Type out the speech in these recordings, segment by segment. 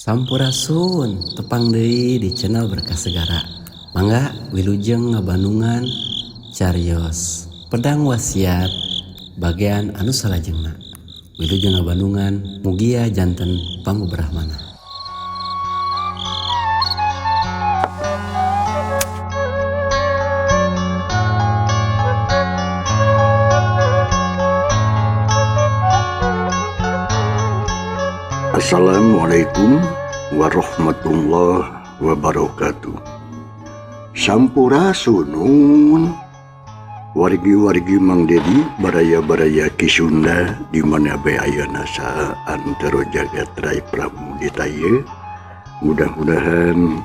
Sampurasun tepang deui di channel Berkah Segara. Mangga wilujeng ngabandungan carios pedang wasiat bagian anu salajengna. Wilujeng ngabandungan mugia janten pangguberahmana. Assalamualaikum warahmatullahi wabarakatuh. Sampurasun wargi-wargi Mang Dedi baraya-baraya Kisunda di mana bae ayeuna sa antero jagat rai pramuditaya. Mudah-mudahan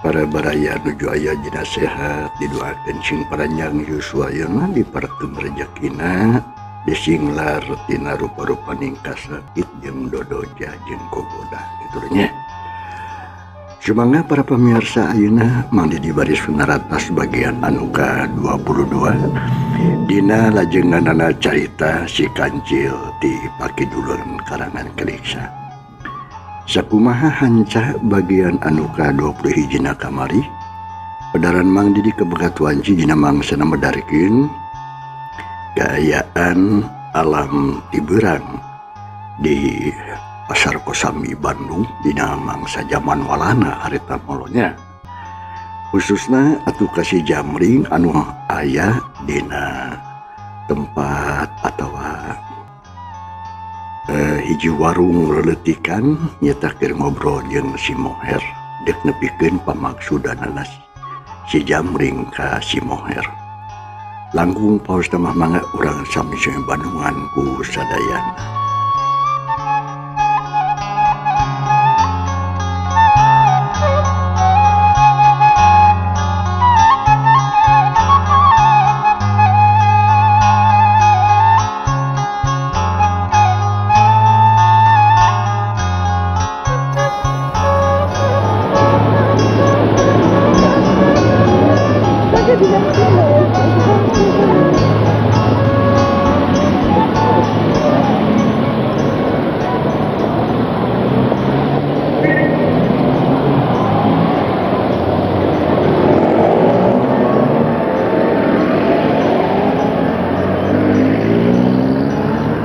para baraya nuju aya dina sehat didoakeun sing paranjang yuswa ayeuna diparekeun rezekina disinglar tina rupa-rupa ningkas sakit jeung dodoja jeung kogoda gitu nya. Sumangga para pemirsa ayeuna Mang Dedi baris naratas bagian anu ka-22 dina lajenganana carita si Kancil ti Pakidulun karangan Keliksa. Sakumaha hanca bagian anu ka-21 kamari pedaran Mang Dedi kebekatuan ci dina mangsana medarikeun keayaan alam Tiberang di Pasar Kosambi Bandung dina mangsa zaman walana harita molonya, khususna atuh kasih jamring anu aya dina tempat atawa hiji warung leletikan nyata keur ngobrol jeung si Moher dek nepikeun pamaksudanana si jamring ka si Moher. Langkung paus tamah mangga urang sami Bandungan ku sadayana.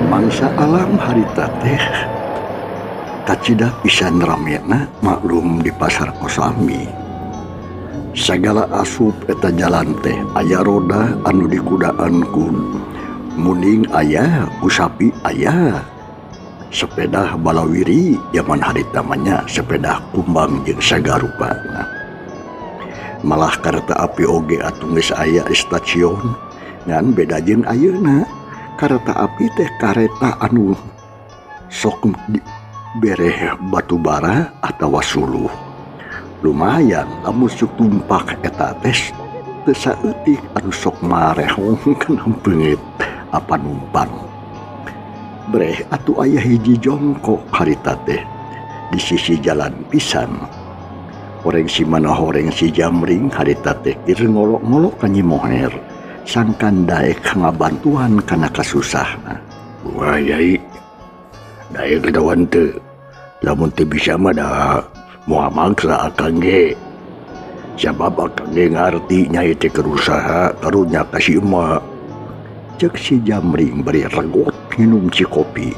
Mangsa alam harita teh kacida pisan ramena maklum di Pasar Kosambi. Sagala asup eta jalan teh aya roda anu dikudaan ku muning aya, usapi aya, sepeda balawiri zaman harita manya sepeda kumbang jeung sagarupana. Malah kareta api oge atuh geus aya stasiun ngan beda jeung ayeuna. Kareta api teh kareta anu sok bereh batubara atawa suluh. Lumayan lamun sok tumpak eta tes teu saeutik anu sok marehong kana beungeut apa numpang. Breh atuh aya hiji jongkok harita teh di sisi jalan pisan. Horeng si mana horeng si jamring harita teh keur ngolok-ngolok ka Nyi Moher. Sangkan daek ngabantuan kana kasusahna. Wah yai, daek kedawan teu, lamun teu bisa mah da moal mangsa akang ge. Sabab akang ge ngarti nyai teh keur usaha karunya ka si emak. Ceuk si jamring bari regot nginum si kopi.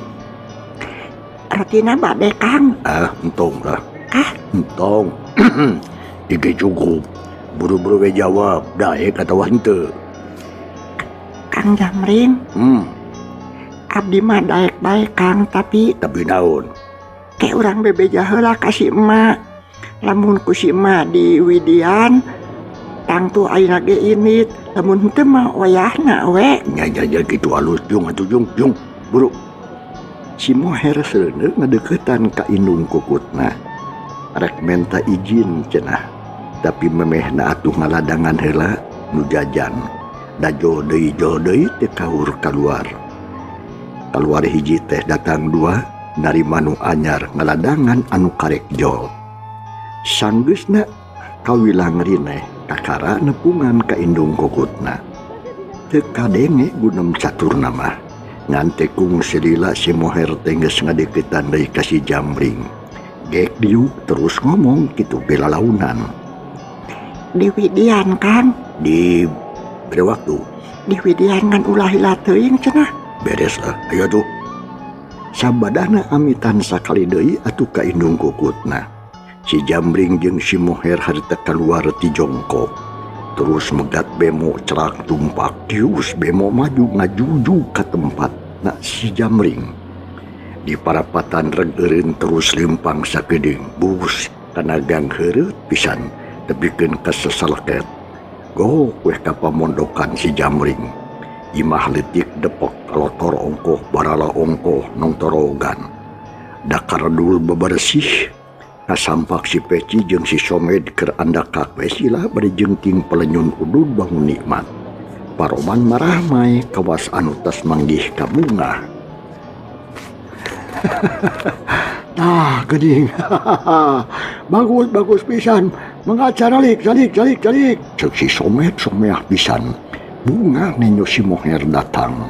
Artina bade Kang? Entong lah. Entong. Iki cukup. Buru-buru we jawab, daek atawa henteu. Kang Jamring, abdi mah daek bae Kang, tapi naon? Ke urang bebeja heula ka si emak. Lamun ku si emak di Widian, tangtu ayeuna ge init, lamun henteu mah wayahna we. Nya kitu alus jung atuh jung buru. Si Moher seuneu ngadeuketan ka indung kukutna. Rek menta izin cenah, tapi memehna atuh ngaladangan heula nu jajan. Da jodeui teh kaur kaluar hiji teh datang dua narima nu anyar ngaladangan anu karek jol. Sanggeusna kawilang rineh kakara nepungan ka indung kukutna. Teu kadenge gunem caturna mah ngan tekung selila si Moher teh geus ngadeukeutan deui ka si jamring. Gek diuk terus ngomong gitu bela launan. Di Widian Kang, Di beri waktu. di Widian kan ulah hilah teuing cenah. Beres lah, ayo tuh. Sabadana amitan sakali deui atuh ka indung kukutna. Si Jamring jeung si Moher harita keluar ti jongkok. Terus megat bemo cerak tumpak. Tius bemo maju ngajuju ka tempat na si Jamring. Di parapatan reg eureun terus lempang sakedeung bus kana gang heureut pisan tepikeun ka seseleket. Go weh ka pamondokan si Jamring. Imah letik depok lotor ongkoh barala ongkoh nong torogan. Dakar dul bebersih. Kasampak si Peci jeung si Somed keur andakak we sila bari jengking pelenyun udud bangun nikmat. Paroman marah mae kawas anu tas manggih ka bunga. Nah, geding. Bagus pisan. Mengacara lik. Cek si Somed someah pisan. Bunga nenyo si Moher datang.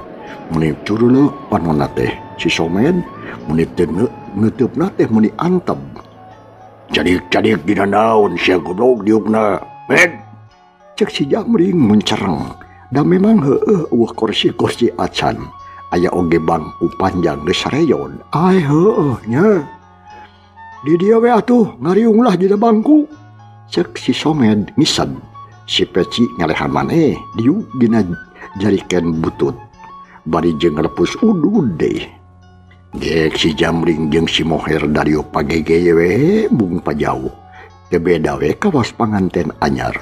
Muni curuleuk panonna teh si Somed, muni teu neuteupna teh muni antep. Cadik dina naon sia goblok diukna. Med. Cek si Jamring mencereng. Da memang heueuh eueuh kursi acan. Aya oge bangku panjang geus sareyon. Ai heueuh nya. Di dia we atuh ngariunglah dina bangku. Cek si Somed ngised. Si Peci ngalehan maneh diuk dina jariken butut. Bari jeung lepus udud deui. Gek si Jamring jeung si Moher dario pagege we bung pajauh. Teu beda we kawas panganten anyar.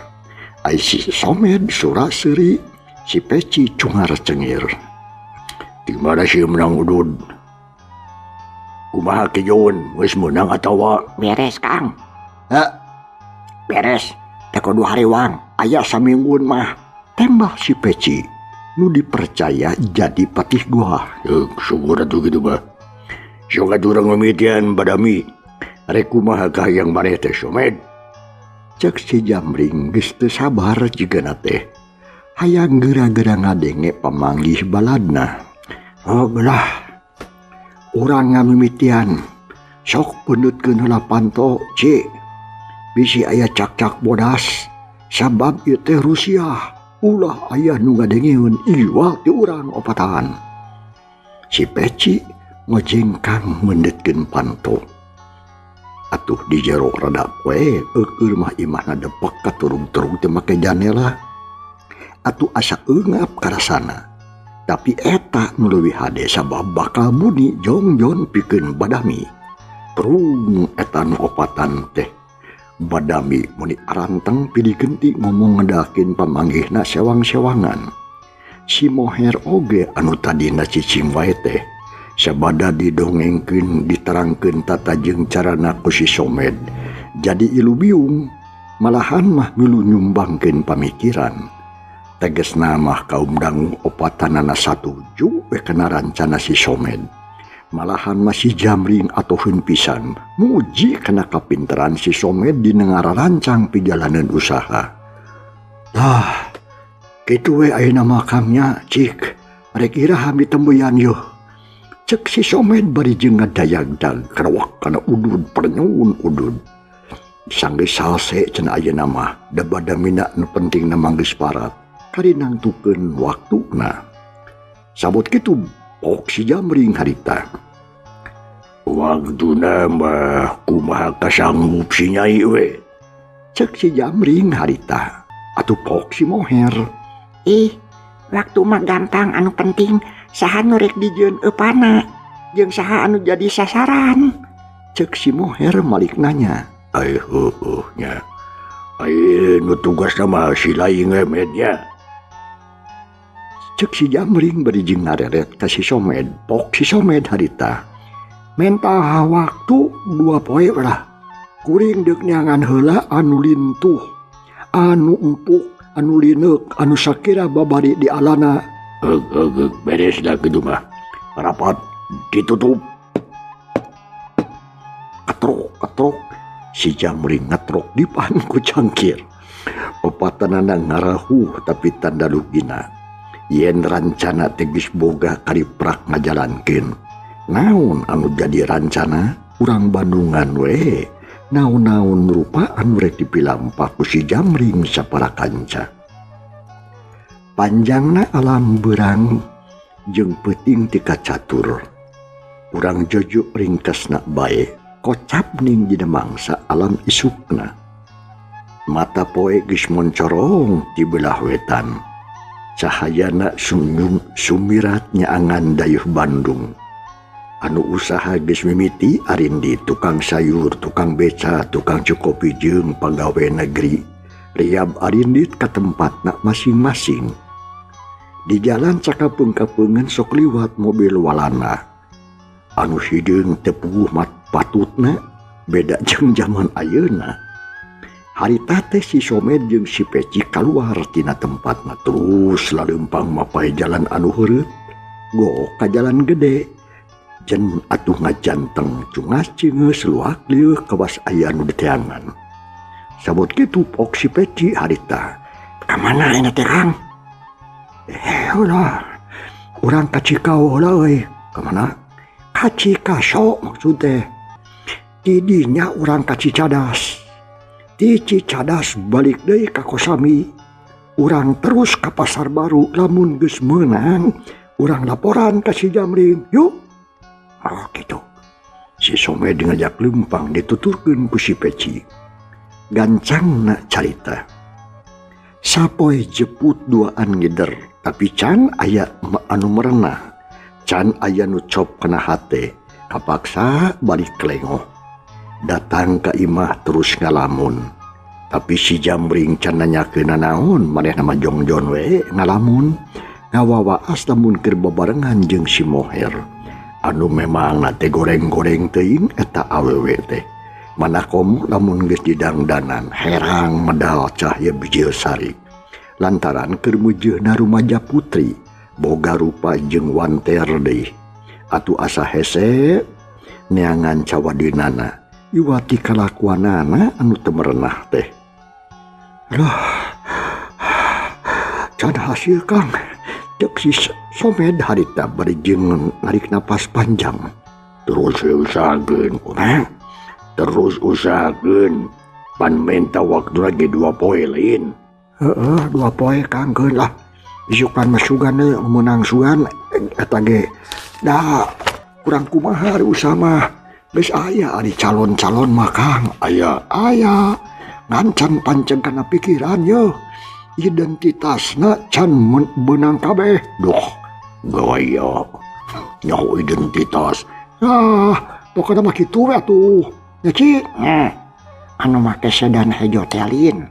Ai si Somed sura seuri, si Peci cungar cengir. Di mana si menang udud? Kumaha kijoun, wis menang atawa? Beres Kang. Ha? Beres. Teh kudu hariwang, aya saminggun mah. Tembak si Peci. Nu dipercaya jadi patih gua. Syukur atuh gitu mah. Sok aturang memitian badami. Rek kumaha kahayang maneh teh Somed? Cek si Jamring geus teu sabar jigana teh. Hayang geura-geura ngadenge pamanggih baladna. Oh belah. Urang ngamimitian. Sok peundutkeun heula panto, Ci. Bisi aya cak-cak bodas. Sabab ieu teh Rusia. Ulah aya nu ngadengeun iwa ti urang opatan. Si Peci ngojengkang mendetkeun panto. Atuh di jero rada we eueur mah imahna depek ka turung-turung teu make janela. Atuh asa eungap karasana. Tapi eta nu leuwih hade sabab bakal muni jongjon pikeun badami. Terung eta nu opatan teh. Badami muni aranteng pilih genti ngomong ngedakin pamanggihna sewang-sewangan. Si Moher oge anu tadina cicing wae teh. Sabada didongengkeun diterangkeun tata jeung carana ku si Somed. Jadi ilu biung, malahan mah milu nyumbangkeun pamikiran. Tegesna mah kaum dangu opatanana satuju we kana rancana si Somed. Malahan masih Jamring atoheun pisan muji kana kapinteran si Somed dina ngarancang pijalaneun usaha. Tah, kitu we ayeuna makamnya cik. Rek iraha mitembuyan yuh. Cek si Somed bari jeung ngadayagdag karawak kana udud pernyun udud. Sanggeus salse cenah ayeuna mah da badamina nu pentingna manggeus parat. Karinangtukeun waktuna. Sabot kitu pok si Jamring harita. Waktuna mah kumaha kasanggup si Nyai we? Cek si Jamring harita. Atuh pok si Moher. Waktu mah gampang anu penting saha nu rek dijieun eupana jeung saha anu jadi sasaran. Cek si Moher malik nanya. Ai heueuh nya. Ai nu tugasna mah si laing remednya. Cek si Jamring bari jeung ngareret ka si Somed. Pok si Somed harita. Menta waktu 2 poe lah. Kuring deuk nyangan heula anu lintuh, anu empuk, anu lineuk, anu sakira babari di alana. Beres dah gitu mah. Rapat ditutup. Ketrok. Si Jamring ngetrok di panku cangkir. Pepatanana ngarahuh tapi tanda lugina. Yen rancana tegis boga kariprak ngajalankeun. Naon anu jadi rancana? urang Bandungan we naon-naon rupaan rek dipilampah ku si Jamring sapara kanca. Panjangna alam berang jeung peuting tika catur. Urang jojo ringkasna bae kocap ning dina mangsa alam isukna. Mata poe geus moncorong ti belah wetan. Cahayana sumirat nyaangan dayeuh Bandung. Anu usaha geus mimiti arindi tukang sayur, tukang beca, tukang cukopi jeung pagawe negeri. Riab arindit ka tempatna masing-masing. Di jalan cakapeung-kapeungan sok liwat mobil walana. Anu hideung teu puguh mat patutna beda jeung zaman ayeuna. Harita teh si Somed jeung si Peci kaluar tina tempatna terus laleumpang mapai jalan anu heureut. Go ka jalan gede. Jen atuh ngajanteng cungas ceungeus luak lieuh kawas aya nu diteangan. Sabot kitu pok si Peci harita. Ka mana ena teh Kang? Ulah. Urang ka Cikau heula euy. Ka mana? Ka Cikaso maksud teh. Di dinya urang ka Cicadas. Di Cicadas balik deui ka Kosami. Urang terus ka Pasar Baru lamun geus meunang urang laporan ka si Jamring. Yuk. Oh gitu. Si Somed ngajak leumpang dituturkeun ku si Peci. Gancangna carita. Sapoe jeput duaan ngider, tapi can aya anu merenah. Can aya nu cop kana hate, kapaksa balik kelengoh. Datang ka imah terus ngalamun. Tapi si Jamring can nanyakeun naon manehna mah jongjon we ngalamun. Ngawawaas lamun keur bebarengan jeung si Moher. Anu memang nate goreng-goreng teuing eta awewe teh. Manakom lamun geus didangdanan herang medal cahya bijil sari. Lantaran keur meujeunna rumaja putri boga rupa jeung wanter deui. Atuh asa hese neangan cawadinana iwati kalakuanana anu teu merenah teh. Lah. Can hasil Kang. Cek si Somed harita bari jeung narik napas panjang. Terus usahakeun urang. Terus usahakeun pan menta waktu lagi 2 poe lain. 2 poe Kang keun lah. Isukan masugan deui meunang sugan eta ge da kurang kumaha usaha mah. Geus aya ari calon-calon mah Kang. Aya ngancan pancen kana pikiran ye. Identitasna can beunang kabeh. Duh, gaya. Nyaho identitas. Pokona mah kitu we atuh. Ya Ci, anu make sedan hejo telin.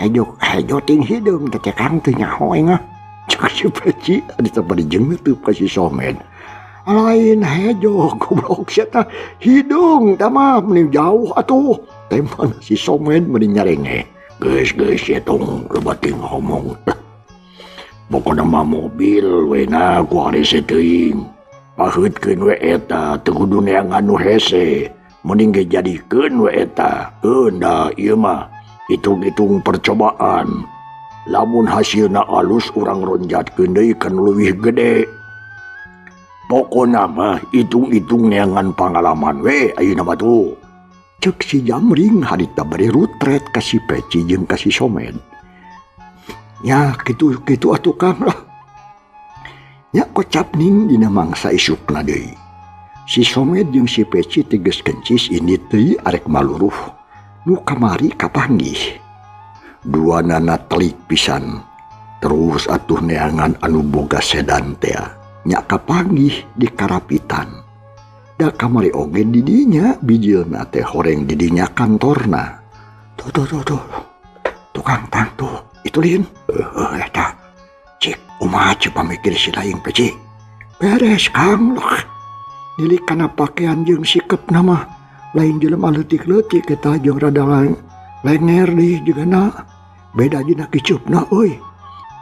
Hejo ting hideung teh Kang teu nyaho engah. Cek si Peci adi sabari jeung neuteub ka si Somed. Lain hejo goblok sia tah hidung tah mah mending jauh atuh. Teh mana si Somed mending nyarenge. Geus ya tong lebating ngomong. Pokona mah mobil we na ku ari teuing. Paheutkeun we eta teu kudu neangan nu hese. Mending ge jadikeun we eta. Da ieu mah hitung-hitung percobaan. Lamun hasilna alus urang ronjatkeun deui ka nu leuwih gede. Pokona mah hitung-hitung neangan pangalaman we ayeuna mah tuh. Cek si Jamring harita bari rutret ka si Peci jeung ka si Somed. Ya kitu atuh Kang lah. Nya kocap ning dina mangsa isukna deui. Si Somed jeung si Peci teges kencis ini teuy arek maluruh. Nu kamari kapanggih. Duanana telik pisan. Terus atuh neangan anu boga sedan teh. Nya kapanggih di karapitan. Da kamari oge di dinya bijilna teh horeng di dinya kantorna. Tuh. Tukang tang tuh. Itu lin. Eta. Cik, umaha coba mikir si laing Peci. Beres Kang lah. Nilik kana pakaian jeung sikep nama. Lain jelema leutik-leutik eta jeung rada lenger deui jigana. Beda dina kiceupna euy.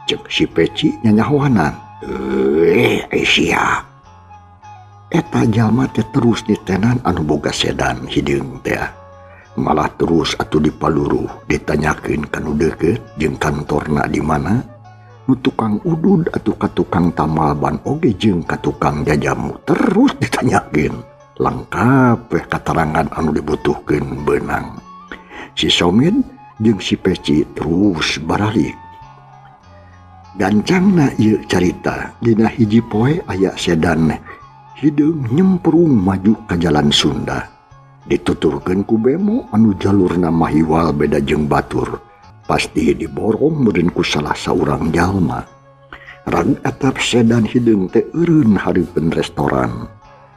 Cek si Peci nyanyahoanan. Sia. Eta jalma teh terus ditenan anu boga sedan hideung teh. Malah terus atuh dipaluruh ditanyakeun kanu deukeut jeung kantorna di mana. Nu tukang udud atuh ka tukang tamal ban oge jeung ka tukang jajamu terus ditanyakeun. lengkap keterangan anu dibutuhkeun beunang. Si Somid jeung si Peci terus baralik. Gancangna ieu carita dina hiji poe aya sedan hideung nyemprung maju ka jalan Sunda. Dituturkeun ku bemo anu jalurna mahiwal beda jeung batur. Pasti diborong meureun ku salah saurang jalma. Rag atap sedan hideung teh eureun hareupeun restoran.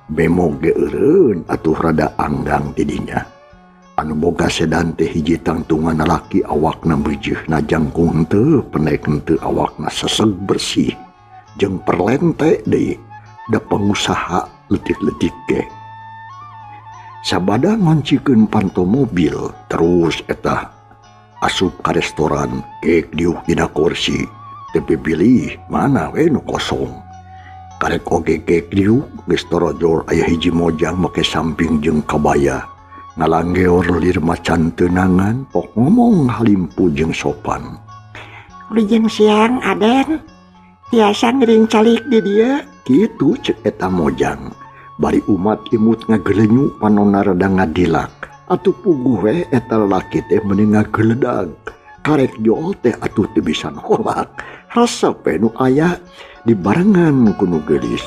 Bemo ge eureun atuh rada anggang di dinya. Anu boga sedan teh hiji tangtungan laki awakna beujeuh na jangkung henteu penek henteu awakna seseg bersih jeung perlente deui da pengusaha leutik-leutik ge. Sabada ngoncikeun panto mobil terus eta asup ka restoran kek diuk dina kursi teu pilih mana we nu kosong. Karek oge kek diuk geus torojor aya hiji mojang make samping jeung kabaya. Ngalanggeor lir macan teunangan pok ngomong halimpu jeung sopan. Ujung siang Aden tiasa ngering calik di dia. Kitu cek eta mojang. Bari umat imut ngagelenyu panonna rada ngadilak. Atuh puguh we eta lalaki teh mending ngageledag. Karek jol teh atuh teu bisa nolak. Resep we nu aya dibarengan ku nu geulis.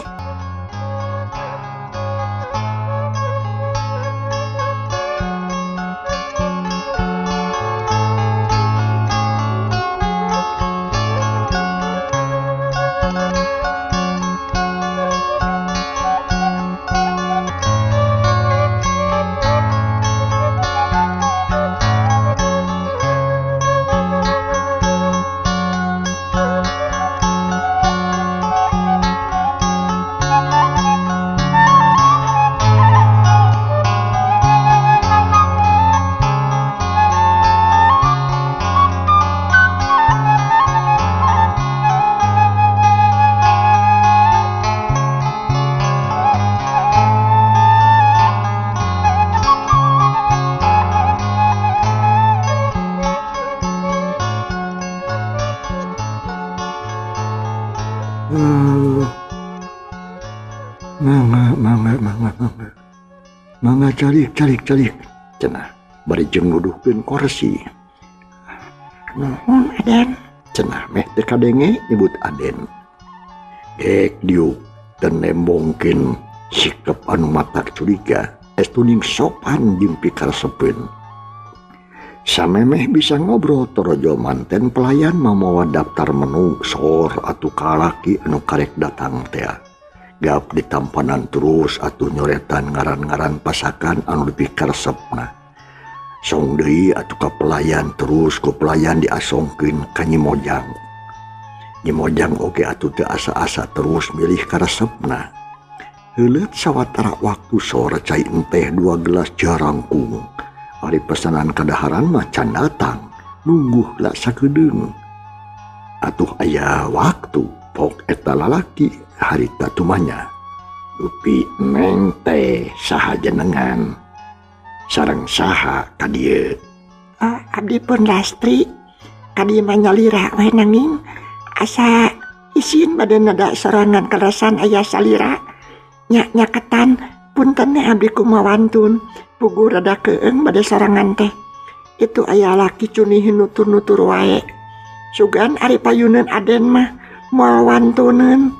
Mangga calik cenah bari jeung nuduhkeun kursi. Nuhun Aden. Cenah meh teu kadenge nyebut Aden. Dek diuk teu nembongkeun sikep anu matak curiga estuning sopan jeung pikaresepeun. Samemeh bisa ngobrol torojo manten pelayan mamawa daftar menu sor atuh kalaki anu karek datang teh. Gap ditampanan terus atuh nyoretan ngaran-ngaran pasakan anu dipikaresepna. Song deui atuh ka pelayan terus ku pelayan diasongkeun ka Nyi Mojang. Nyi Mojang oge atuh teu asa-asa terus milih karesepna. Heuleut sawatara waktu sore cai teh 2 gelas jarangkung. Ari pesanan kadaharan mah can datang, nungguh lah sakedeung. Atuh aya waktu pok eta lalaki harita tumanya. Dupi neng teh saha jenengan? Sareng saha ka dieu? Abdi pun Lastri. Kadi mah nyalira we nanging asa isin bade nada sorangan karasan aya salira. Nya ketan punten abdi kumawantun. Pugu rada keeng bade sorangan teh. Itu aya laki cunihin nutur-nutur wae. Sugan ari payuneun Aden mah moal wantuneun.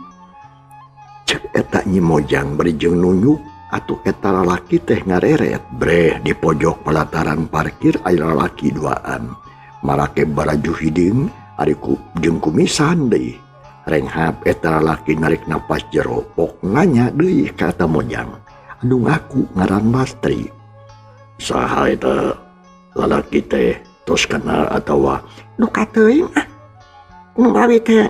Cek eta Nyi Mojang bari jeung nunjuk atuh eta lalaki teh ngareret breh di pojok pelataran parkir aya lalaki duaan. Marake baraju hideung ari ku jeung kumisan deui. Renghap eta lalaki narik napas jero pok nanya deui ka eta Mojang. Anu ngaku ngaran Lastri. Saha eta lalaki teh tos kenal atawa Nu kateuing nu mawi teh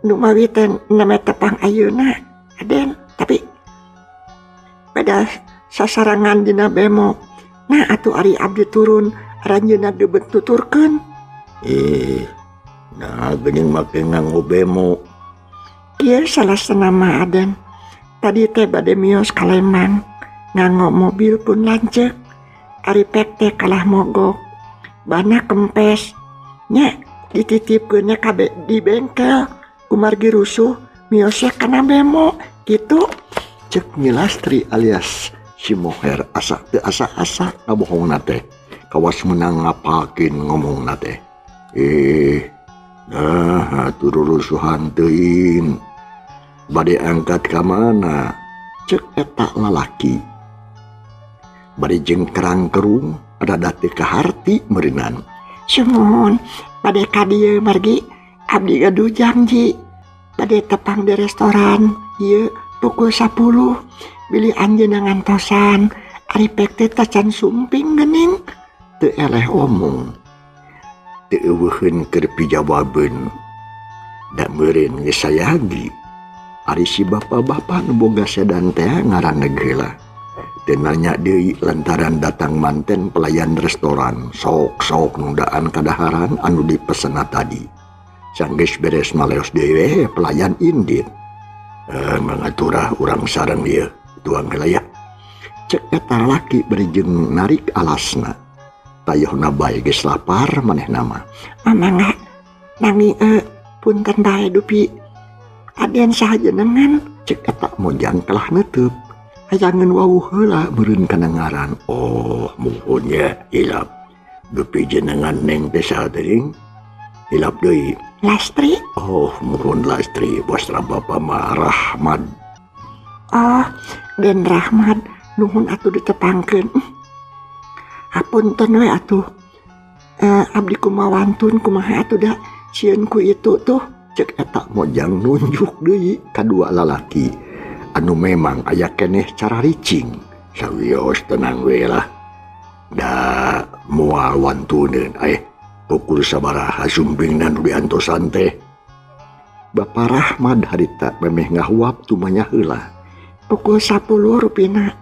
nu mawi teh name tepang ayeuna Aden tapi pada sasarangan dina bemo. Nah atuh ari abdi turun ranjeunna deubeut tuturkeun. Nah geuning make nganggo bemo. Ieu salah senama Aden. Tadi teh bade mios ka Lembang. Nganggo mobil pun lanceuk. Ari pek teh kalah mogok. Bana kempes. Nya dititipkeunnya di bengkel. Kumargi rusuh miosnya kana bemo. Gitu. Cek Nyi Lastri alias si moher asa teu asa-asa ngabohong nate. Kawas menang ngapakin ngomong nate. Tururusuhan teuing. Bade angkat ka mana? Cek eta lalaki. Bade jengkerang kerung ada date ka harti meurinan. Sumun, bade ka dieu margi abdi gadujang ji. Bade tepang di restoran ieu pukul 10 bili anjeunna ngantosan ari pek teh tacan sumping geuning. Teu eleh omong. Teu eueuheun keur pijawabeun. Da meureun geus sayagi. Ari si bapa-bapa nu boga sedan teh ngaranna heula. Teu nanya deui lantaran datang manten pelayan restoran. Sok-sok nundaan kadaharan anu dipesena tadi. Sanggeus beres maleos deui pelayan indit. Mangaturah urang sareng ieu. Tuang heula ya. Cek eta laki berijeng narik alasna. Tayohna bae geus lapar manehna mah. Mangga nami punten bae dupi. Aden saha jenengan? Cek eta mojang telah neuteub. Hayangeun wawuh heula meureun kana ngaran. Oh, muhun nya hilap. Dupi jenengan neng teh saha teuing? Hilap deui. Lastri? Oh, muhun Lastri, bos Bapa mah Rahmat. Oh, Den Rahmat, nuhun atuh ditepangkeun. Hapunten we atuh. Abdi kumawantun kumaha atuh da sieun ku itu tuh. Cek eta mojang nunjuk deui kadua lalaki anu memang aya keneh cara ricing. Sawios tenang we lah. Da moal wantuneun pukul sabaraha sumpingna nu diantosan teh. Bapa Rahmat harita memeh ngahuap tumanya heula. Pukul 10 rupina.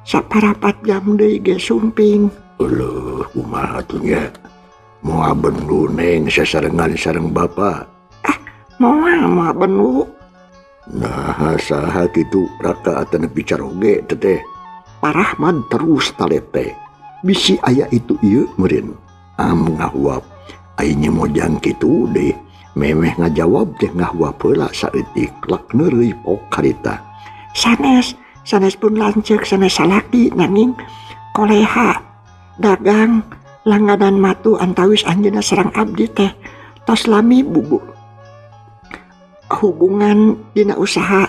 Saparapat jam deui ge sumping. Eueuh, kumaha atuh nya? Moal bendu neng sasarengan sareng bapa. Moal bendu. Nah, saha kitu raka atana bicara oge teteh. Pak Rahmat terus talete. Bisi aya itu ieu meureun. Ngahuap. Aing mojang kitu deh. Memeh ngajawab teh ngahuap heula saeutik lak neureuy pok harita. Sanes pun lanceuk sanes salaki nanging koleha dagang langganan matu antawis anjeunna sareng abdi teh tos lami bubu hubungan dina usaha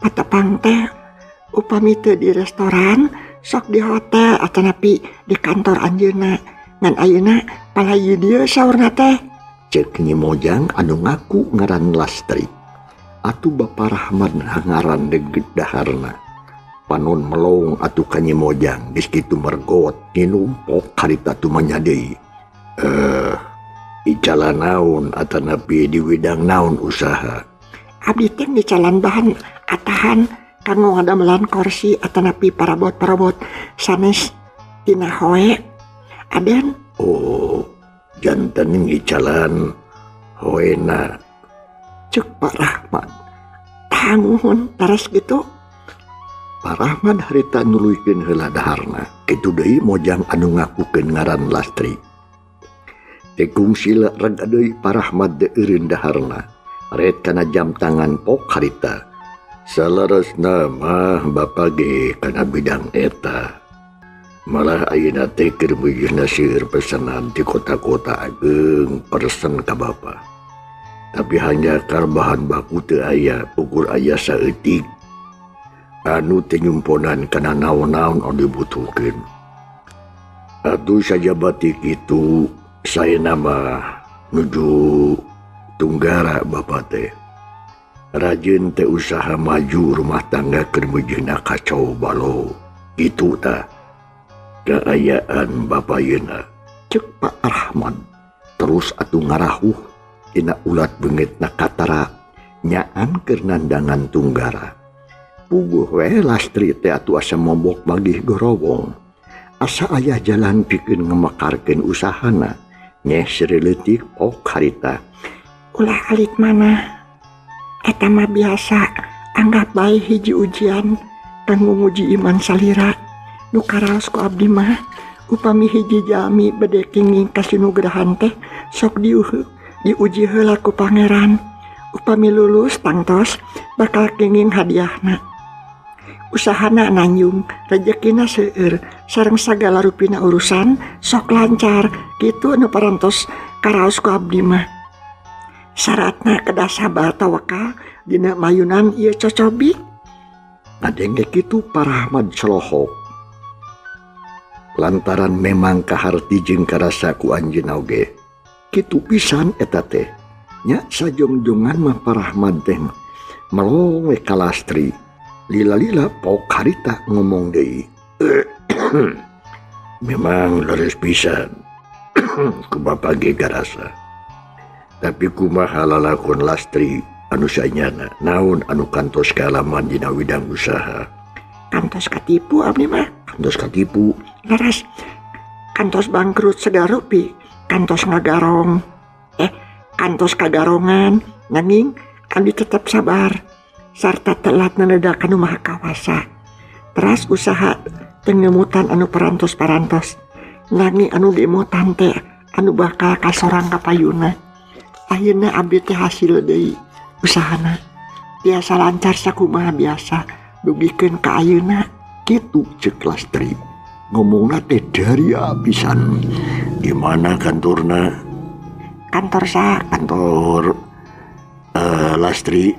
patepang teh upami teu di restoran sok di hotel atanapi di kantor anjeunna ngan ayeuna palayu dieu saurna teh. Cek Nyi Mojang anu ngaku ngaran Lastri. Atuh Bapa Rahmat ngaran deged daharna. Panon melong atuh ka Nyi Mojang geus kitu mergot nginum pok harita tumanya deui. Icala naon atanapi di widang naon usaha? Abdi teh di calan bahan atahan kanggo ngadamelan kursi atanapi parabot-parabot sanes tina hoe. Aden? Oh, janten ngicalan hoena. Cuk Pak Rahmat. Tanguhun taras gitu. Pak Rahmat harita nuluykeun heula daharna. Kitu deui Mojang anu ngakukeun ngaran Lastri. Tekung sila raga deui Pak Rahmat deureun daharna. Ret kana jam tangan pok harita. Salaresna mah bapa ge kana bidang eta. Malah ayeuna teh keur beujeuhna seueur pesanan di kota-kota ageung persen ka bapa. Tapi hanya kar bahan baku teu aya ukur aya saeutik. Anu teh nyumponan kana naon-naon anu dibutuhkeun. Atuh sajabati kitu saena mah nuju Tunggara bapa teh. Rajin teh usaha maju rumah tangga keur beujeuhna kacau balau. Kitu tah keayaan bapa yeuna. Cek Pak Rahmat terus atuh ngarahuh tina ulat beungeutna katara nyaan keur nandangan Tunggara. Puguh we Lastri teh atuh asa momok magih gorowong. Asa aya jalan pikeun ngamekarkeun usahana. Nyeh sireleutik pok harita. Ulah alik mana? Eta mah biasa anggap bae hiji ujian kanggo nguji iman salira. Nu karaos ku abdi mah upami hiji jalmi bade kenging kasinugrahan teh sok diuji heula ku pangeran. Upami lulus tangtos bakal kenging hadiahna. usahana nanjung rejekina seueur sareng sagala rupina urusan sok lancar gitu anu parantos karaos ku abdi mah. Syaratna kedah sabar tawakal dina mayunan ieu cocobi. Ngadenge kitu Parahmad celohok. Lantaran memang kaharti jeung karasa ku anjeunna oge. Kitu pisan eta teh. Nya sajongjongan mah Parahmad teh melong we ka Lastri. Lila-lila pok harita ngomong deui. Memang leres pisan. Kumaha ge garasa. Tapi kumaha lalakon Lastri anu saenyana naon anu kantos kaalaman dina widang usaha. Kantos katipu abdi mah. Kantos katipu. Leres kantos bangkrut segarupi, kantos ngagarong. Kantos kagarongan nanging abdi tetep sabar sarta telat nenedakan anu maha kawasa. Teras usaha tengemutan anu parantos-parantos nanging anu dimutan teh anu bakal kasorang kapayuna. Ayeuna abdi teh hasil deui usahana. Biasa lancar sakumaha biasa dugikeun ka ayeuna. Kitu ceuk Lastri. Ngomongna teh dari abisan. Di mana kantorna? Kantor sa? Kantor Lastri.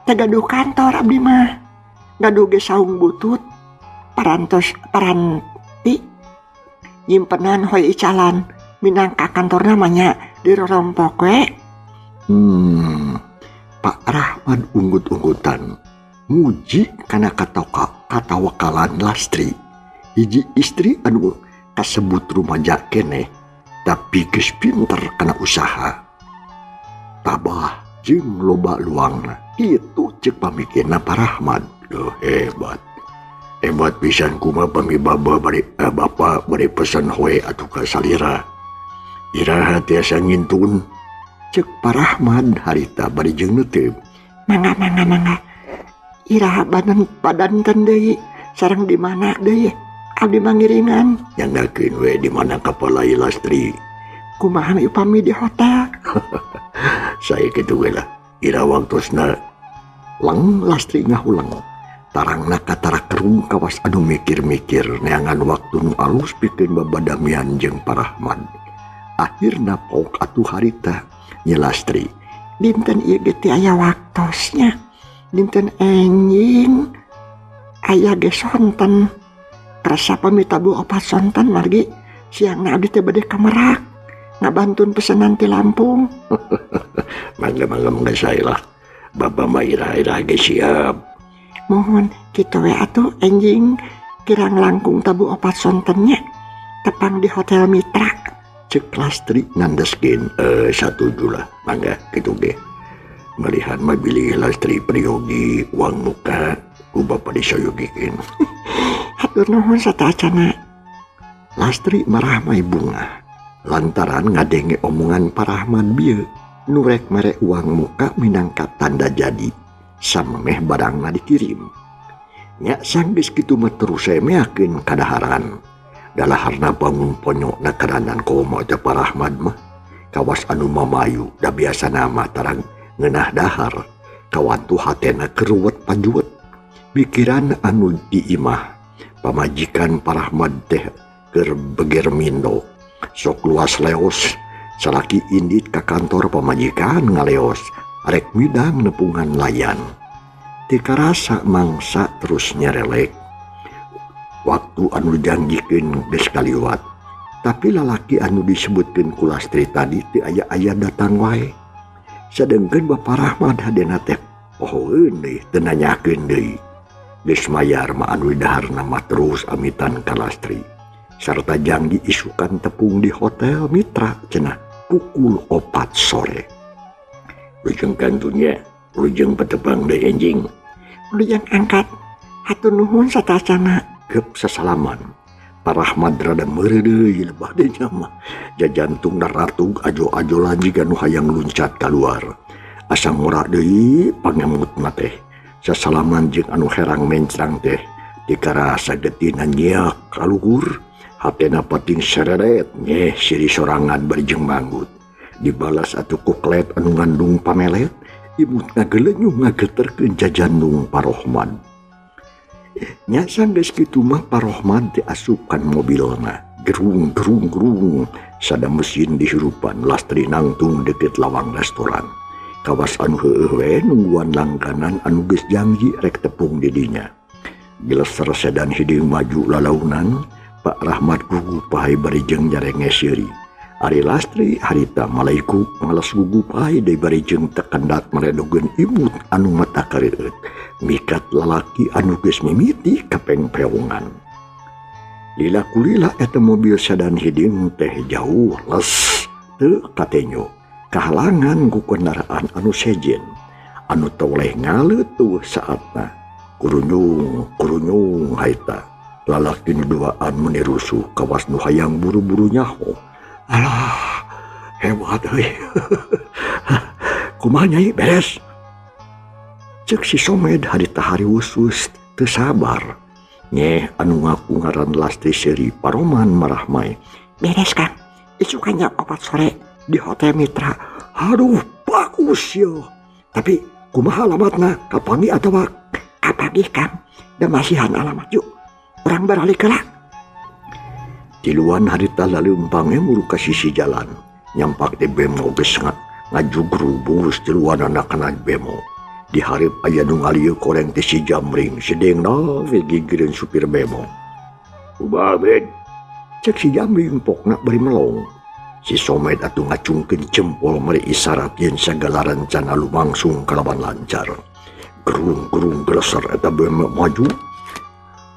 Teh gaduh kantor abdi mah. Gaduh ge saung butut. Paranti. Nyimpenan hoy icalan. Minangka kantor namanya dirorompok we. Pak Rahman unggut-unggutan. Muji kana katawakalan Lastri. Hiji istri anu kasebut rumaja keneh tapi geus pinter kana usaha. Tabah jeung loba luangna. Itu ceuk pamikirna Parahmad. Duh hebat. Hebat pisan kumaha pamibaba bari bapa bari pesan hoe atuh ka salira. Iraha tiasa ngintun. Ceuk Parahmad harita bari jeung neuteup. Mangga. Iraha badanten deui sareng di mana deui? Abdi mangiringan. Nyandakeun we di mana kapalai Lastri. Kumaha upami di hotel? Saya kitu we lah. Ira waktosna lang Lastri ngahulang. Tarangna katara kerung kawas anu mikir-mikir neangan waktu nu alus pikeun babadamian jeung Parahmad. Akhirna pok atuh harita nya Lastri. Dinten ieu ge teh aya waktosnya. Dinten enjing aya ge sonten. Rasa pamita bu opat sonten margi siangna abdi teh bade ka Merak ngabantun pesanan ti Lampung. Mangga saelah. Baba mah ira-ira ge siap. Mohon kitu we atuh enjing kirang langkung tabu opat sontennya tepang di Hotel Mitra. Ceuk Lastri ngandeskeun satuju lah. Mangga kitu ge. Melihat mah bilih Lastri priyogi uang muka ku bapa disoyogikeun. Hatur nuhun satacana. Lastri marah mai bunga lantaran ngadenge omongan Parahmad bieu nu rek mere uang muka minangka tanda jadi samemeh barangna dikirim. Nya sanggeus kitu mah terus meakeun kadaharan. Dalaharna bangun ponyokna karanan komo teh Parahmad mah kawas anu mamayu da biasa nama tarang ngeunah dahar kawantu hatena keruwet pajuet. Pikiran anu diimah pamajikan Parahmad teh keur beger mindo sok luas leos salaki indit ka kantor pamajikan ngaleos arek midang nepungan layan. Tika rasa mangsa terus nyerelek waktu anu janjikeun geus kaliwat. Tapi lalaki anu disebutkeun ku Lastri tadi teu aya datang wae. Sadengkeun Bapak Rahmad hadena teh pohoeun deui teu nanyakeun deui. Geus mayar mah anu daharna mah terus amitan ka Lastri. Sarta janji isukan tepung di Hotel Mitra cenah pukul 4 sore. Lujeng kantunya, lujeng petepang deui enjing. Lujeng angkat. Hatur nuhun satacana. Gep sasalaman. Parahmad rada meureuh deui lebah deui mah. Jajantungna ratug ajo-ajolan jiga nu hayang luncat kaluar. Asa ngora deui pangemutna teh. Sasalaman jeung anu herang mencrang teh dikara sagetina nyeak kaluhur hatena pating sereret nyeh siri sorangan bari jeung manggut dibalas atuh kuklet anu ngandung pamelet imut ngagelenyuh ngageterkeun jajandung Parahmad. Nya sanggeus kitu mah Parohman teh asupan mobilna. Gerung gerung gerung. Sada mesin dihirupan Lastri nangtung deket lawang restoran. Kawas anu heueuh we nungguan langganan anu geus janji rek tepung didinya. Geleser sedan hiding maju lalaunan, Pak Rahmat gugu pahay barijeng jarenge seuri. Ari Lastri harita malaiku ngales gugu pahay deui barijeng tekendat meredogeun imut anu mata kareueut. Mikat lalaki anu geus mimiti kapeng peongan. Lila kulila eta mobil sedan hiding teh jauh les teu katenyo. Kahalangan ku kendaraan anu sejen anu toleh ngaleutuh saatna. Kurunyung haita lalaki nu duaan menirusuh kawas nu hayang buru-buru nyaho. Alah hebat euy. Kumaha nyai beres? Cek si Somed harita hari usus teu sabar. Nyeh anu ngaku ngaran Lastri Seri Paroman marah mai. Beres Kang, isukannya 4 sore di Hotel Mitra. Aduh bagus yo. Tapi kumaha alamatna? Kapami atawa Apagih Kang, da masihan alamat yuk. Orang beralih kelak. Tiluan harita laleumpangnya muru ka sisi jalan. Nyampak teh bemo geus ngajugru bus tiluan anak-anak bemo. Di hareup aya nu ngalieu koreng teh si Jamring sedengna we gigireun supir bemo. Kumaha Ben? Cek si Jamring pokna bari melong. Si Somed atuh ngacungkeun jempol meri isyarat yen sagala rencana lumangsung kalawan lancar. Gerung-gerung geleser eta bemo maju.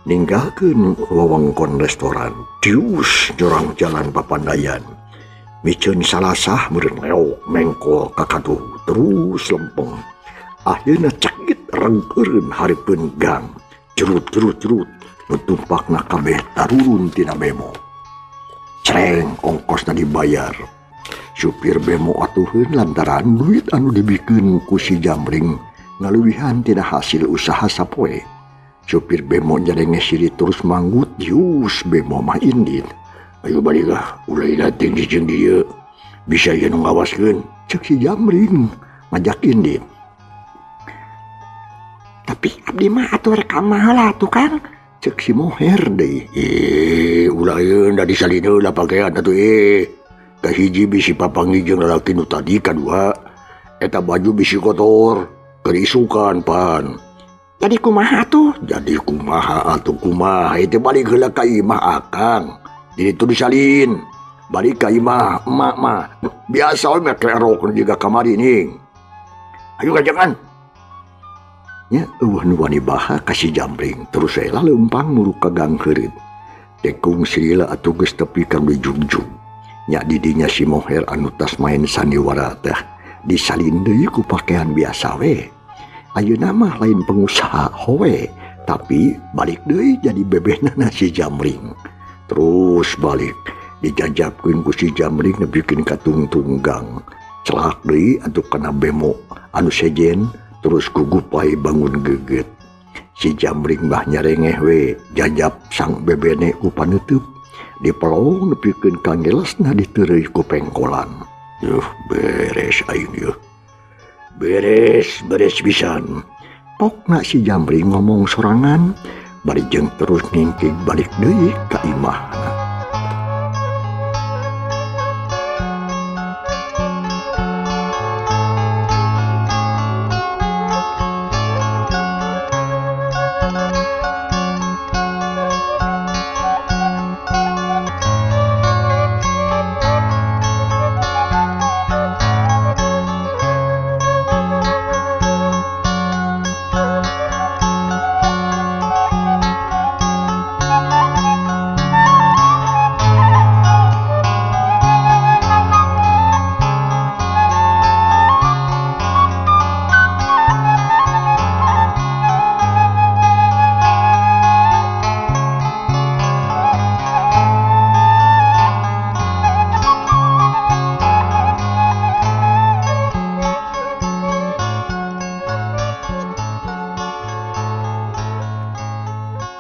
Ninggalkeun wewengkon restoran, dius jorang jalan papandayan. Miceun salasah meureun leok mengkol kakaduh terus lempeng. Akhirna cekit rengkeureun hareupeun gang. Jerut-jerut-jerut nu tumpakna kabeh tarurun tina bemo. Cereng ongkosna dibayar. Supir bemo atuheun lantaran duit anu dibikeun ku si Jamring ngaluwihan tina hasil usaha sapoe. Supir bemo jarenge siri terus manggut dius bemo mah indit. Ayo baliklah ulai dateng di jeung dieu. Bisa ieu nu ngawaskeun, cek si Jamring ngajak indit. Tapi abdi mah atuh rekam heula tuh Kang. Cek si Moher deui. Ulah ieu da disalin heula pakaian atuh Kahiji bisi papanggih jeung lalaki nu tadi, kadua eta baju bisi kotor. Kerisukan pan. Jadi kumaha tuh? Kumaha itu balik heula ka imah akang. Jadi itu disalin. Balik ka imah emak mah. Biasa we make erok juga kamari ning. Ayo kajangan. Nya eueuh nu wani baha ka si Jamring terus saya leumpang muru ka gang heureut. Tekung silila atuh geus tepi ka jugjug. Nya di dinya si Moher anu tas main sandiwara teh disalin deui ku pakaian biasa we. Ayeuna mah lain pengusaha hoe, tapi balik deui jadi bebehna si Jamring. Terus balik dijajabkeun ku si Jamring nepikeun ka tungtunggang. Celak deui atuh kana bemo anu sejen terus gugupai bangun geget. Si Jamring mah nyarengeh we jajab sang bebene ku paneuteub. Dipelong nepikeun ka ngelesna diteureuy ku pengkolan. Beres aing yeuh. Beres pisan. Pokna si Jamring ngomong sorangan, barijeng terus ngingkig balik deui ka imahna.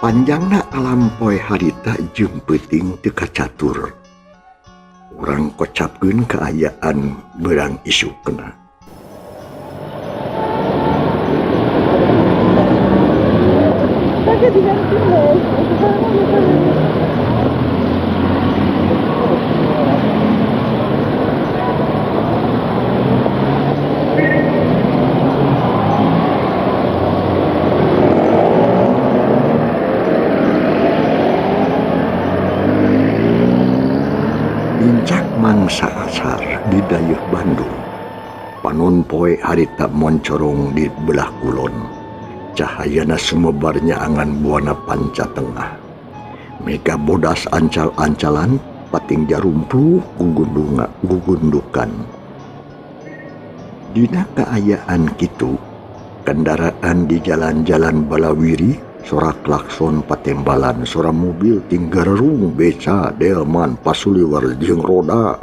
Panjangna alam poe harita jeung peuting teu kacatur. Urang kocapkeun kaayaan beurang isukna. Bagaimana Ngincak mangsa asar di dayeuh Bandung. Panon poe harita moncorong di belah kulon. Cahayana sumebarnya angan buana panca tengah. Mega bodas ancal-ancalan pating jarumpu gugundukan. Dina kaayaan kitu, kendaraan di jalan-jalan balawiri, sorak klakson patembalan, suara mobil tinggarung beca delman pasuliwar jeung roda.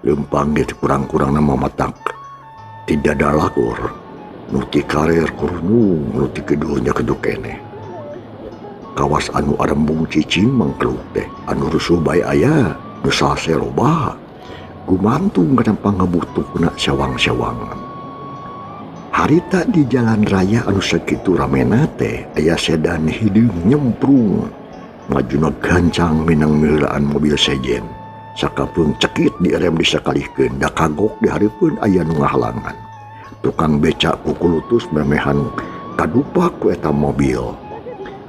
Lempang gitu kurang-kurang nama matak. Tidak ada lakur. Nuti karir kurunung, nuti keduanya kedukene. Kawas anu arembung cicing mangkeluk teh, anu rusuh bae aya, nu sase loba. Gumantung kana pangabutukna syawang-syawangan. Harita di jalan raya anu sakitu ramena teh aya sedan hideung nyemprung. Majuna gancang minang milaan mobil sejen. Sakapeung cekit direm disakalihkeun da kagok dihareupeun aya nu ngahalangan. Tukang becak kukulutus memehan kadupa ku eta mobil.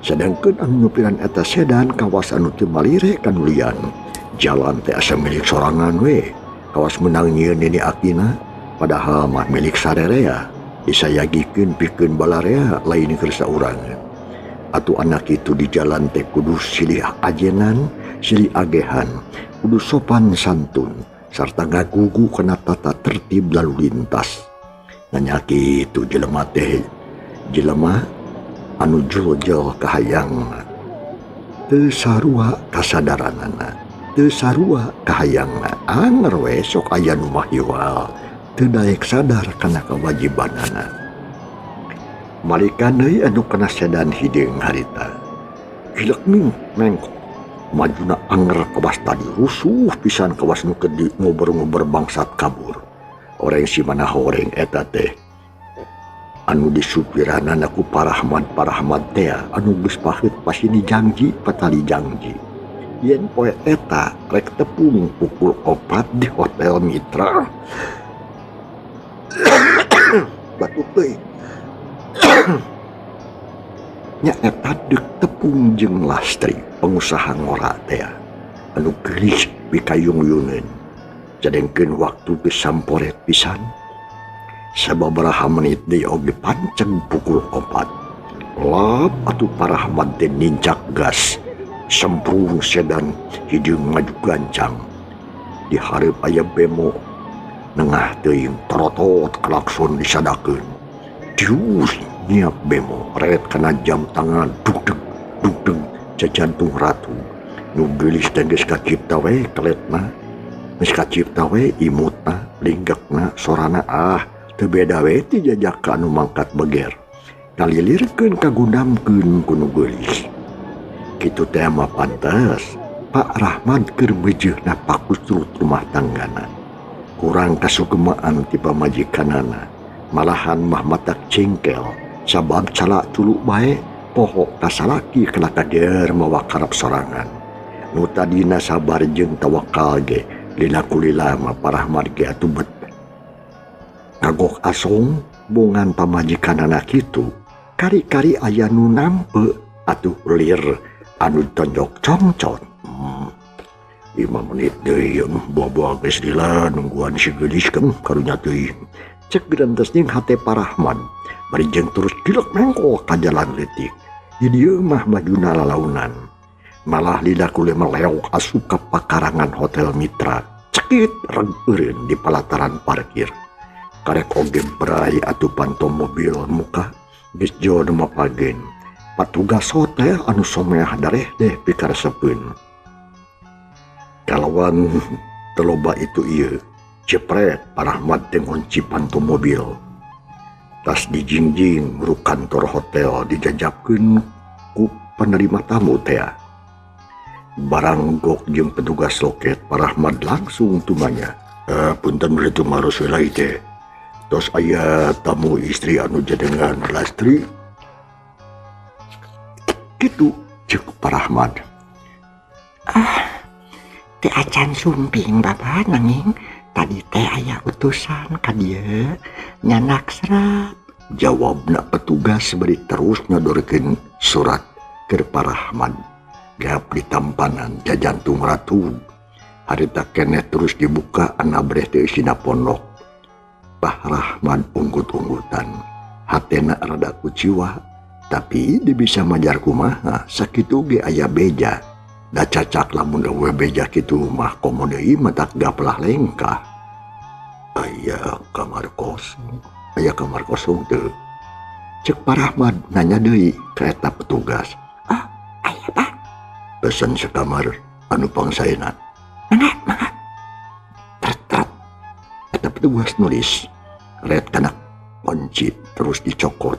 Sedangkeun anu nyupiran eta sedan kawas anu teu malire kanulian. Jalan teh asa milik sorangan we. Kawas menang nyieun nini akina padahal mah milik sararea. Disayagikeun pikeun balarea lain keur saurang. Atuh anak itu di jalan teh kudu silih ajenan, silih agehan, kudu sopan santun sarta ngagugu kana tata tertib lalu lintas. Nanya kitu jelema teh jelema anu jol-jol kahayangna. Teu sarua kasadaranana, teu sarua kahayangna. Anger we sok aya nu mahiwal, teu daek sadar kana kewajibanana. Malika deui anu kana sedan hideung harita. Hilek mengkok. Majuna anger kawas tadi rusuh pisan kawas nu kedi ngober-ngober bangsat kabur. Orang si mana horeng eta teh anu disupiranana ku Parahmad teh anu geus paheut pasini janji patali janji. Yen poe eta rek tepung pukul 4 di Hotel Mitra. Batuk teuy. Nya eta deuk tepung jeung Lastri, pengusaha ngora teh anu geulis pikayung-yungeun. Jadengkeun waktu geus samporet pisan. Sababaraha menit deui oge panceng pukul 4. Lap atuh Parahmad teh nincak gas. Semprung sedan hideung maju gancang. Di hareup aya bemo. Nengah teuing torotot klakson disadakeun. Dius nyiap bemo ret kana jam tangan dugdeg jajantung ratu. Nu geulis teh geus kacipta we keletna. Geus kacipta we imutna, linggekna, sorana teu beda we ti jajak ka anu mangkat beger. Kalilirkeun kagundamkeun ku nu geulis. Kitu teh mah pantes Pak Rahmat keur beujeuhna pakusrut rumah tanggana. Kurang kasugemaan ti pamajikanana. Malahan mah matak cengkel sabab calak culuk bae poho kasalaki kana kader mawa karep sorangan. Nu tadina sabar jeung tawakal ge lila kulila mah Parahmat ge atuh bet. Kagok asong bongan pamajikanana kitu kari-kari aya nu nampe atuh lir anu tonjok congcon. 5 menit deui bobo geus lila nungguan si geulis keun karunya teuing. Cek gerantos jeung hate Parahman bari jeung terus gilek mengko ka jalan leutik. Di dieu mah majuna lalaunan. Malah lila kule meleok asup ka pakarangan Hotel Mitra. Cekit reg eureun di pelataran parkir. Karek oge berai atuh pantom mobil muka geus jo mapageun. Patugas hotel anu someah dareh deh pikaresepeun. Kalawan teloba itu ieu cepret Parahmat teh ngunci pantom mobil. Tas dijingjing guru kantor hotel dijajabkeun ku penerima tamu teh. Barang gok jeung petugas loket Parahmat langsung tumanya. Punten begitu marus welai teh. Tos aya tamu istri anu jadengan Lastri. Kitu ceuk Parahmat. Teh acan sumping Bapak nanging tadi teh aya utusan ka dieu nyanak serat. Jawabna petugas beri terus nyodorkeun surat keur Parahmat. Gap ditampanan jajantung ratu. Harita keneh terus dibuka anabreh teu isina pondok. Pak Rahmat unggut-unggutan. Hatena rada kuciwa, tapi dia bisa majar kumaha sakitu ge aya beja. Da cacak lamun eueuh beja kitu mah komo deui matak gaplah lengkah. Aya kamar kosong teu. Cek Pak Rahmat nanya deui ka eta petugas. Oh, aya Pak. Pesen sakamar anu pangsaena. Mangga. Tret. Eta petugas nulis. Red kana kunci terus dicokot.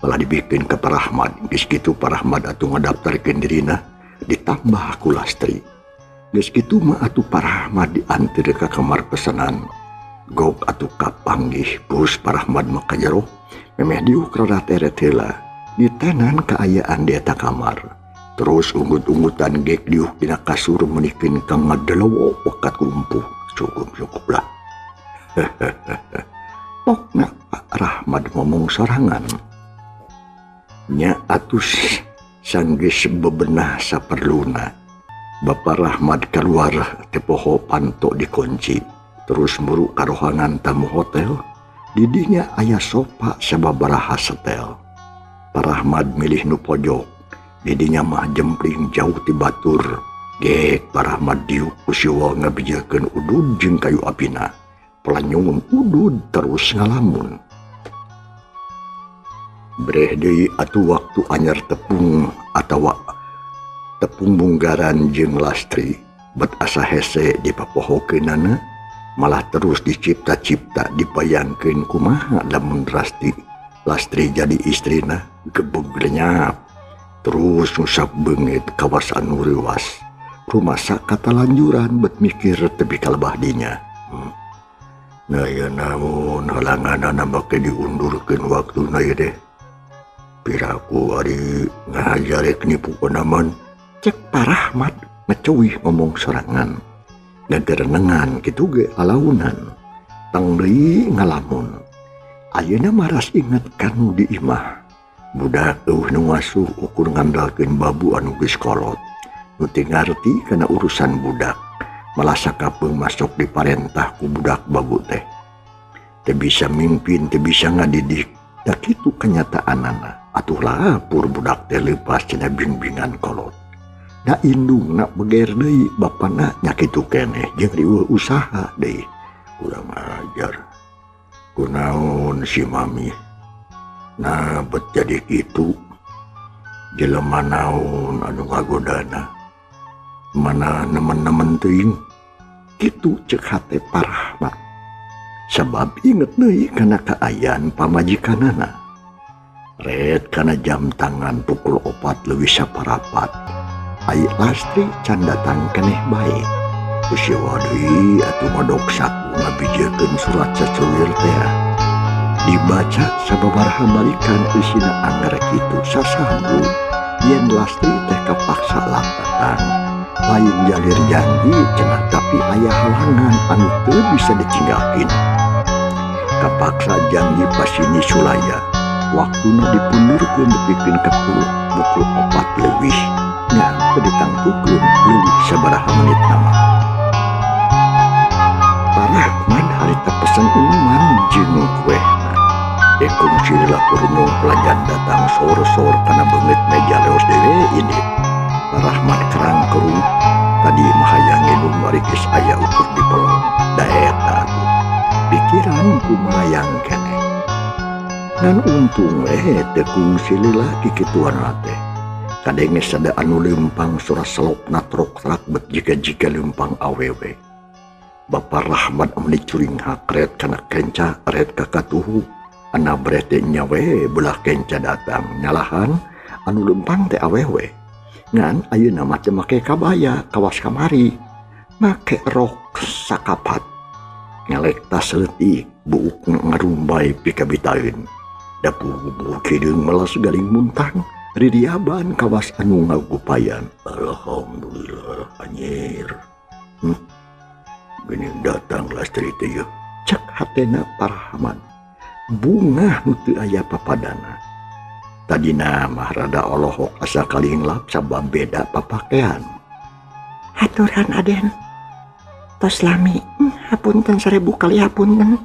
Malah dibikin ke Pak Rahmat. Geus kitu Pak Rahmat atuh ngadaftarkeun dirina ditambah ku Lastri. Geus kitu mah atuh Pak Rahmat diantir ka kamar pesanan. Gok atuh kapanggih bus Pak Rahmat maka jero memeh diuk rada teret heula. Ditenan kaayaan di eta kamar. Terus unggut-unggutan gek diuk dina kasur menikeun ka ngadelewo wakat lumpuh. Cukup lah. Pokna Pak Rahmat ngomong sorangan. Nya atus sanggeus bebenah saperluna. Bapak Rahmat keluar teh poho panto dikunci. Terus muru ka rohangan tamu hotel. Didinya aya sofa sababaraha setel. Pak Rahmat milih nu pojok. Didinya mah jempling jauh ti batur. Gek Pak Rahmat diuk usiwa ngabijakeun udud jeung kayu apina. Pelanyungun udud terus ngalamun. Breh deui atuh waktu anyar tepung atawa tepung bunggaran jeung Lastri. Bet asa hese dipapohokeunana malah terus dicipta-cipta dibayangkeun kumaha lamun Lastri jadi istrina gebeg lenyap. Terus nusak beungit kawas anu reuwas. Rumasa katalanjuran bet mikir tepi kalebah dinya. Nah ya namun halanganana make diundurkeun waktuna ieu deh. Piraku ari ngajarek nipu naman. Cek Pak Rahmat Ngeceuih ngomong sorangan. Gagerenengan kitu ge alaunan. Tang deui ngalamun. Ayeuna maras inget kanu di imah. Budak eueuh nu ngasuh ukur ngandalkeun babu anu geus kolot. Nu teu ngarti kana urusan budak. Malah sakapeung masuk diparentah ku budak babu teh. Teu bisa mimpin, teu bisa ngadidik. Da kitu kenyataanana. Atuh lapur budak teh leupas cenah bimbingan kolot. Da indungna beger deui bapana nya kitu keneh jeung riweuh usaha deui. Kurang ajar. Kunaon si mami? Nah bet jadi kitu. Jelema naon anu ngagodana? Mana nemen-nemen teuing? Kitu cek hate Pak Rahmat. Sabab inget deui kana kaayaan pamajikanana. Red kana jam tangan pukul 4:04. Ai Lastri can datang keneh bae. Usiwa deui atuh ngodok saku ngabijekeun surat sacuwir teh. Dibaca sababaraha balikan isina anggar kitu sasambu. Yen Lastri teh kapaksa lapatan. Lain jalir janji cenah tapi aya halangan anu teu bisa dicinggalkeun. Kapaksa janji pasini sulaya. Waktuna dipundurkeun dipikeun ka pukul 4 leuwih. Nya teu ditangtukeun leuwih sabaraha menit nama. Pak Rahmat harita pesen minuman jeung kuehna. Dekung silila purnung pelajar datang sor-sor kana beungeut meja leos dewe ini. Pak Rahmat kerang kerung tadi mahayang nginum marikis aya ukur di pelong. Da eta atuh pikiran kumalayang keneh. Ngan untung teu kungsi lila kikituan teh. Kadenge sada anu leumpang surah selopna trok-trak bet jika leumpang awewe. Bapak Rahmat amni curing hakret kana kenca red kakatuhu. Ana brete nyawe belah kenca datang nyalahan anu leumpang teh awewe. Ngan ayeuna mah teu make kabaya kawas kamari. Make rok sakapat. Ngelek tas leutik buuk ngarumbay pikabitaeun. Da puguh kideung melas galing muntang. Ridiaban kawas anu ngagupayan. Alhamdulillah anyir. Gini datang Lastri teh. Cek hatena Pak Rahmat. Bunga nu teu aya papadana. Tadina mah rada olohok asa kalinglap sabab beda papakean. Aturan Aden. Tos lami, hapunten 1000 kali hapunten.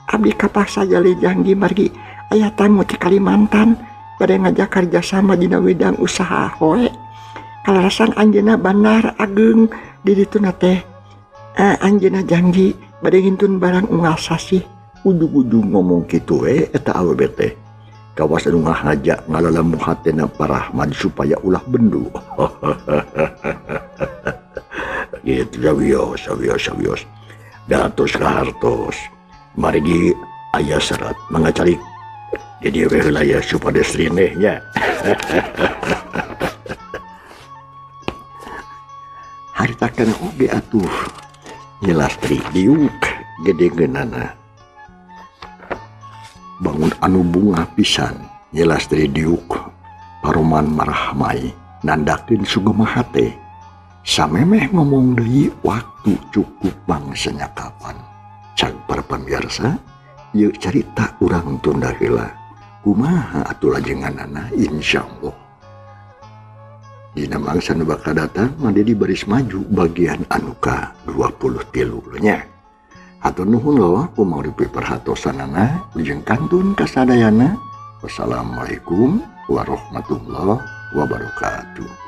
Abdi kapaksa gali janji margi aya tamu di Kalimantan bade ngajak kerjasama dina widang usaha hoe. Kalarasan anjeunna bandar ageung di dituna teh. Anjeunna janji bade ngintun barang unggal sasih. Ujug-ujug ngomong kitu eta awewe teh. Kawas anu ngahajak ngalalamuh hatena Parahman supaya ulah bendu. Gitu sawios. Datos kahartos. Margi aya serat mangacalik. Jadi wilayah supades rinehnya. Haritakeun oge atuh. Nyelastri diuk gedegeunana. Bangun anu bunga pisan nyelastri diuk Paroman Marahmai nandakeun sugemaha teh. Samemeh ngomong deui waktu cukup bangsanya kapan. Cak para pamirsa, ieu carita urang tunda heula. Kumaha atuh lajenganana insyaallah. Dina mangsa nu bakal datang made di baris maju bagian anu ka 23 nya. Hatur nuhun loh kumangrupi perhatosanana jeung kantun kasadayana. Wassalamualaikum warahmatullahi wabarakatuh.